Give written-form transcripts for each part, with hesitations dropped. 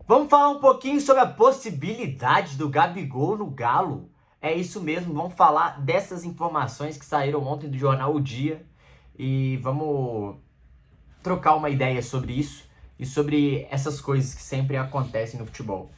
Vamos falar um pouquinho sobre a possibilidade do Gabigol no Galo. É isso mesmo, vamos falar dessas informações que saíram ontem do jornal O Dia e vamos trocar uma ideia sobre isso e sobre essas coisas que sempre acontecem no futebol,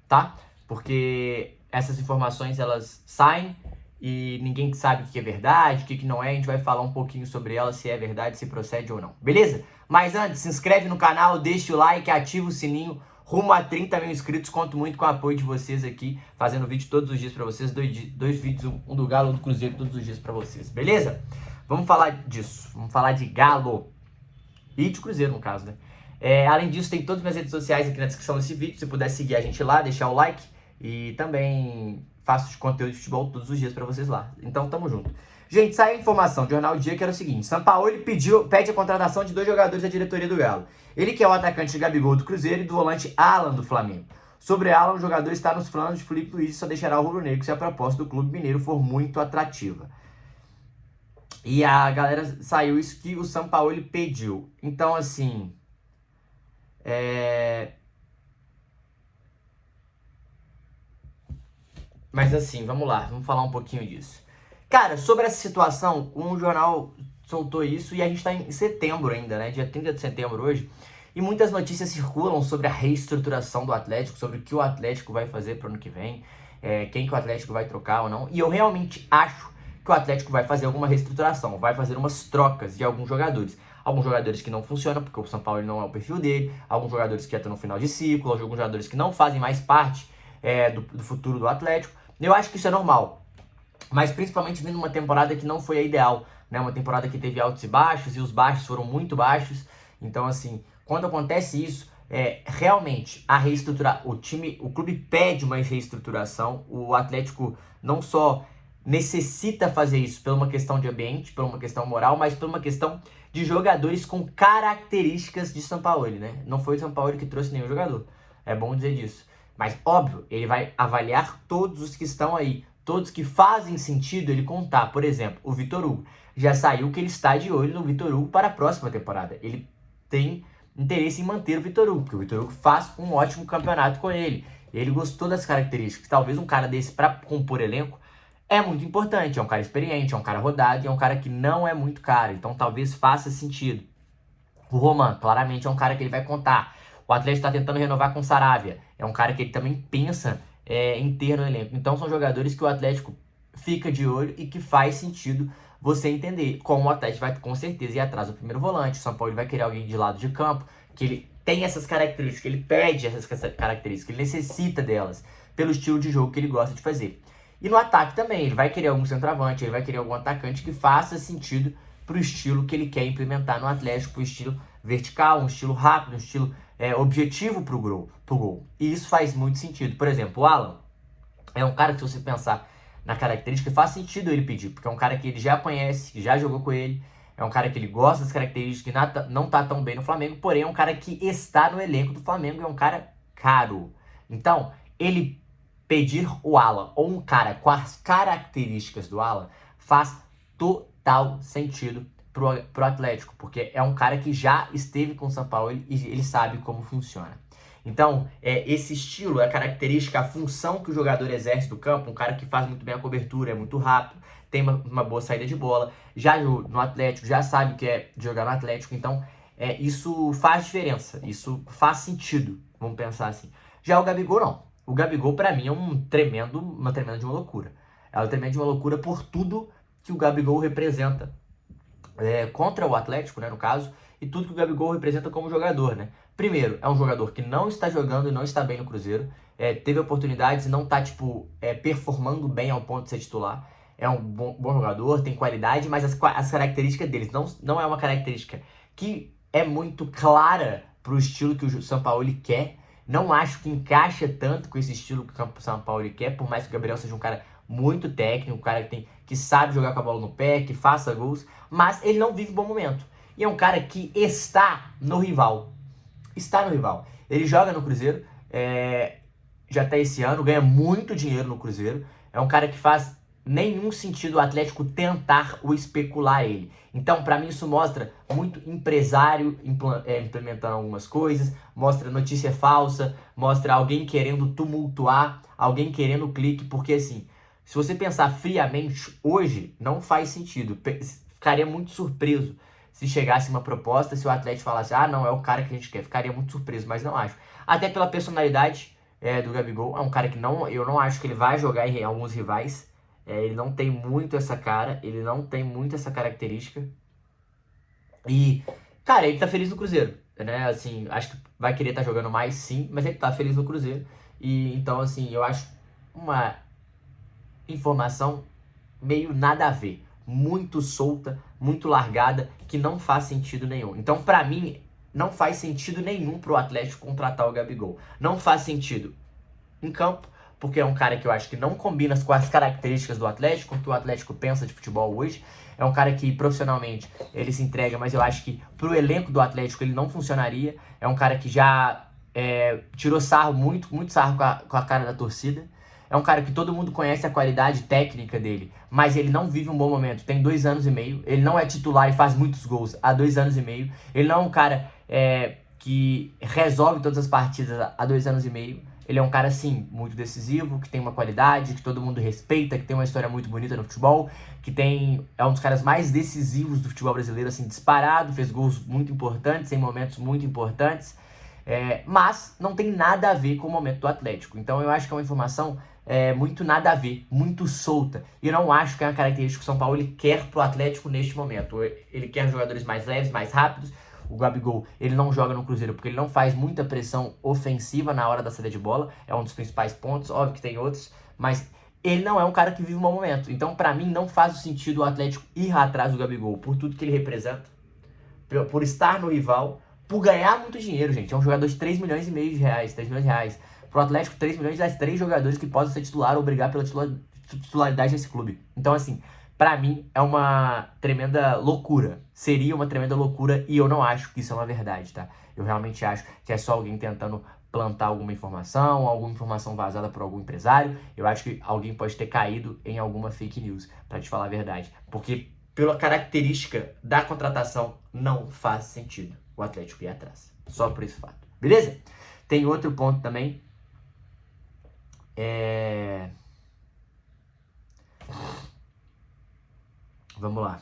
tá? Porque essas informações elas saem e ninguém sabe o que é verdade, o que não é. A gente vai falar um pouquinho sobre elas, se é verdade, se procede ou não, beleza? Mas antes, se inscreve no canal, deixa o like, ativa o sininho. Rumo a 30 mil inscritos, conto muito com o apoio de vocês aqui, fazendo vídeo todos os dias pra vocês, dois vídeos, um do Galo, um do Cruzeiro, todos os dias pra vocês, beleza? Vamos falar disso, vamos falar de Galo e de Cruzeiro no caso, né? Além disso, tem todas as minhas redes sociais aqui na descrição desse vídeo, se puder seguir a gente lá, deixar o like e também faço conteúdo de futebol todos os dias pra vocês lá, então tamo junto. Gente, saiu a informação do Jornal do Dia que era o seguinte: Sampaoli pede a contratação de 2 jogadores da diretoria do Galo. Ele que é o atacante Gabigol do Cruzeiro e do volante Alan do Flamengo. Sobre Alan, o jogador está nos planos de Felipe Luiz e só deixará o rubro-negro se a proposta do clube mineiro for muito atrativa. E a galera saiu isso que o Sampaoli pediu. Então, assim... Mas assim, vamos lá, vamos falar um pouquinho disso. Cara, sobre essa situação, um jornal soltou isso e a gente tá em setembro ainda, né? Dia 30 de setembro hoje. E muitas notícias circulam sobre a reestruturação do Atlético, sobre o que o Atlético vai fazer pro ano que vem, quem que o Atlético vai trocar ou não. E eu realmente acho que o Atlético vai fazer alguma reestruturação, vai fazer umas trocas de alguns jogadores. Alguns jogadores que não funcionam, porque o São Paulo não é o perfil dele, alguns jogadores que já estão no final de ciclo, alguns jogadores que não fazem mais parte do futuro do Atlético. Eu acho que isso é normal, mas principalmente vindo uma temporada que não foi a ideal, né? Uma temporada que teve altos e baixos, e os baixos foram muito baixos. Então, assim, quando acontece isso, realmente a reestruturar o clube pede uma reestruturação. O Atlético não só necessita fazer isso por uma questão de ambiente, por uma questão moral, mas por uma questão de jogadores com características de Sampaoli, né? Não foi o Sampaoli que trouxe nenhum jogador, é bom dizer disso. Mas, óbvio, ele vai avaliar todos os que estão aí, todos que fazem sentido ele contar. Por exemplo, o Vitor Hugo. Já saiu que ele está de olho no Vitor Hugo para a próxima temporada. Ele tem interesse em manter o Vitor Hugo, porque o Vitor Hugo faz um ótimo campeonato com ele. Ele gostou das características. Talvez um cara desse para compor elenco é muito importante. É um cara experiente, é um cara rodado e é um cara que não é muito caro. Então, talvez faça sentido. O Roman, claramente, é um cara que ele vai contar. O Atlético está tentando renovar com o Saravia. É um cara que ele também pensa em ter no elenco. Então são jogadores que o Atlético fica de olho e que faz sentido você entender. Como o Atlético vai com certeza ir atrás do primeiro volante. O São Paulo vai querer alguém de lado de campo, que ele tem essas características, que ele pede essas características, que ele necessita delas, pelo estilo de jogo que ele gosta de fazer. E no ataque também, ele vai querer algum centroavante, ele vai querer algum atacante que faça sentido pro estilo que ele quer implementar no Atlético, pro estilo vertical, um estilo rápido, um estilo objetivo pro gol. E isso faz muito sentido. Por exemplo, o Alan é um cara que, se você pensar na característica, faz sentido ele pedir, porque é um cara que ele já conhece, que já jogou com ele, é um cara que ele gosta das características, que não tá tão bem no Flamengo, porém é um cara que está no elenco do Flamengo e é um cara caro. Então, ele pedir o Alan, ou um cara com as características do Alan, faz total sentido pro Atlético, porque é um cara que já esteve com o São Paulo e ele sabe como funciona. Então, esse estilo, a característica, a função que o jogador exerce do campo, um cara que faz muito bem a cobertura, é muito rápido, tem uma boa saída de bola, já no Atlético, já sabe o que é jogar no Atlético, então isso faz diferença, isso faz sentido, vamos pensar assim. Já o Gabigol não. O Gabigol, pra mim, é uma tremenda de uma loucura. É uma tremenda de uma loucura por tudo que o Gabigol representa contra o Atlético, né, no caso, e tudo que o Gabigol representa como jogador, né? Primeiro, é um jogador que não está jogando e não está bem no Cruzeiro, teve oportunidades e não está, performando bem ao ponto de ser titular. É um bom jogador, tem qualidade, mas as características deles não é uma característica que é muito clara pro estilo que o São Paulo quer. Não acho que encaixa tanto com esse estilo que o São Paulo quer, por mais que o Gabriel seja um cara muito técnico, um cara que sabe jogar com a bola no pé, que faça gols, mas ele não vive um bom momento. E é um cara que está no rival. Está no rival. Ele joga no Cruzeiro, já tá esse ano, ganha muito dinheiro no Cruzeiro. É um cara que faz nenhum sentido o Atlético tentar ou especular ele. Então, para mim, isso mostra muito empresário implementando algumas coisas, mostra notícia falsa, mostra alguém querendo tumultuar, alguém querendo clique, porque assim, se você pensar friamente, hoje não faz sentido. Ficaria muito surpreso se chegasse uma proposta, se o Atlético falasse, ah, não, é o cara que a gente quer. Ficaria muito surpreso, mas não acho. Até pela personalidade do Gabigol, é um cara que eu não acho que ele vai jogar em alguns rivais. Ele não tem muito essa cara, ele não tem muito essa característica. E, cara, ele tá feliz no Cruzeiro, né? Assim, acho que vai querer estar jogando mais, sim, mas ele tá feliz no Cruzeiro. E então, assim, eu acho uma informação meio nada a ver, muito solta, muito largada, que não faz sentido nenhum. Então, pra mim, não faz sentido nenhum pro Atlético contratar o Gabigol. Não faz sentido em campo, porque é um cara que eu acho que não combina com as características do Atlético, o que o Atlético pensa de futebol hoje. É um cara que profissionalmente ele se entrega, mas eu acho que pro elenco do Atlético ele não funcionaria. É um cara que já tirou sarro, muito sarro com a cara da torcida. É um cara que todo mundo conhece a qualidade técnica dele, mas ele não vive um bom momento. Tem 2 anos e meio, ele não é titular e faz muitos gols há 2 anos e meio. Ele não é um cara que resolve todas as partidas há 2 anos e meio. Ele é um cara, sim, muito decisivo, que tem uma qualidade, que todo mundo respeita, que tem uma história muito bonita no futebol, é um dos caras mais decisivos do futebol brasileiro, assim, disparado, fez gols muito importantes, em momentos muito importantes, mas não tem nada a ver com o momento do Atlético. Então eu acho que é uma informação muito nada a ver, muito solta. E eu não acho que é uma característica que o São Paulo ele quer pro Atlético neste momento. Ele quer jogadores mais leves, mais rápidos. O Gabigol, ele não joga no Cruzeiro porque ele não faz muita pressão ofensiva na hora da saída de bola. É um dos principais pontos, óbvio que tem outros, mas ele não é um cara que vive um bom momento. Então, pra mim, não faz sentido o Atlético ir atrás do Gabigol, por tudo que ele representa, por estar no rival, por ganhar muito dinheiro, gente. É um jogador de 3 milhões e meio de reais, 3 milhões de reais. Pro Atlético, 3 milhões das 3 jogadores que podem ser titular ou brigar pela titularidade nesse clube. Então, assim, pra mim, é uma tremenda loucura. Seria uma tremenda loucura e eu não acho que isso é uma verdade, tá? Eu realmente acho que é só alguém tentando plantar alguma informação vazada por algum empresário. Eu acho que alguém pode ter caído em alguma fake news, pra te falar a verdade. Porque, pela característica da contratação, não faz sentido o Atlético ir atrás. Só por esse fato. Beleza? Tem outro ponto também. Vamos lá.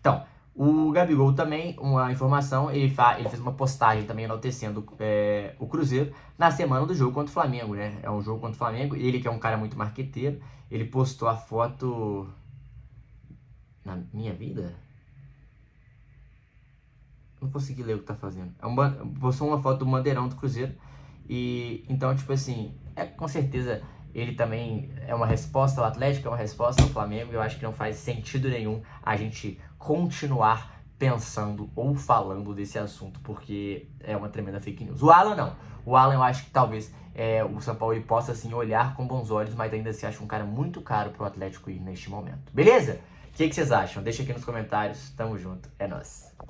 Então, o Gabigol também, uma informação, ele fez uma postagem também enaltecendo o Cruzeiro na semana do jogo contra o Flamengo, né? É um jogo contra o Flamengo, ele que é um cara muito marqueteiro, ele postou a foto na minha vida? Não consegui ler o que tá fazendo. Postou uma foto do bandeirão do Cruzeiro e então, tipo assim, com certeza ele também é uma resposta ao Atlético, é uma resposta ao Flamengo. Eu acho que não faz sentido nenhum a gente continuar pensando ou falando desse assunto, porque é uma tremenda fake news. O Alan não. O Alan eu acho que talvez o São Paulo ele possa assim olhar com bons olhos, mas ainda se acha um cara muito caro pro Atlético ir neste momento. Beleza? O que vocês acham? Deixa aqui nos comentários. Tamo junto. É nóis.